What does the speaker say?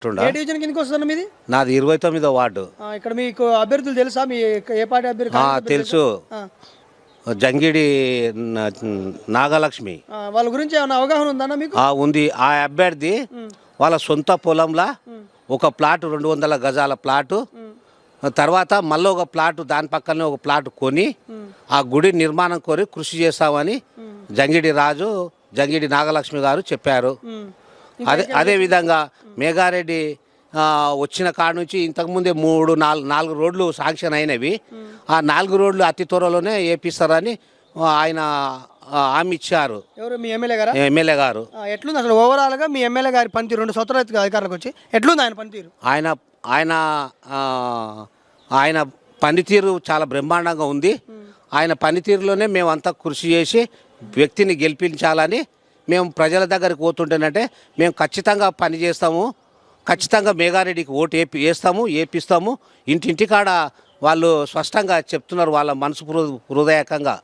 ఉంటుండా? ఏ division కిందకి వస్తుందన్న మీది? నాది 29వ వార్డు. ఇక్కడ మీకు అభ్యర్థులు తెలుసా? మీ ఏ పార్టీ అభ్యర్థి? కాంగ్రెస్ అభ్యర్థి తెలుసు. తెలుసా? జంగిడి నాగలక్ష్మి వాళ్ళ గురించి ఏమైనా అవగాహన ఉందన్న మీకు? ఉంది. ఆ అభ్యర్థి వాళ్ళ సొంత పొలంలో ఒక ప్లాట్ 200 గజాల ప్లాటు, తర్వాత మళ్ళీ ఒక ప్లాట్ దాని పక్కనే ఒక ప్లాట్ కొని ఆ గుడి నిర్మాణం కోరి కృషి చేస్తామని జంగిడి రాజు, జంగిడి నాగలక్ష్మి గారు చెప్పారు. అదేవిధంగా మేఘారెడ్డి వచ్చిన కాడ నుంచి ఇంతకుముందే 4 రోడ్లు శాంక్షన్ అయినవి. ఆ 4 రోడ్లు అతి త్వరలోనే వేపిస్తారని ఆయన హామీ ఇచ్చారు. ఎవరు? మీ ఎమ్మెల్యే గారా? ఎమ్మెల్యే గారు. ఎట్లుంది అసలు ఓవరాల్గా మీ ఎమ్మెల్యే గారి పనితీరు? 2 సంవత్సరాలు అవుతుంది అధికారంలోకి వచ్చి. ఎట్లుంది ఆయన పనితీరు? ఆయన ఆయన ఆయన పనితీరు చాలా బ్రహ్మాండంగా ఉంది. ఆయన పనితీరులోనే మేమంతా కృషి చేసి వ్యక్తిని గెలిపించాలని మేము ప్రజల దగ్గరికి పోతుంటేనంటే మేము ఖచ్చితంగా పని చేస్తాము, ఖచ్చితంగా మేఘారెడ్డికి ఓటు వేపిస్తాము. ఇంటింటికాడ వాళ్ళు స్పష్టంగా చెప్తున్నారు వాళ్ళ మనసు హృదయకంగా.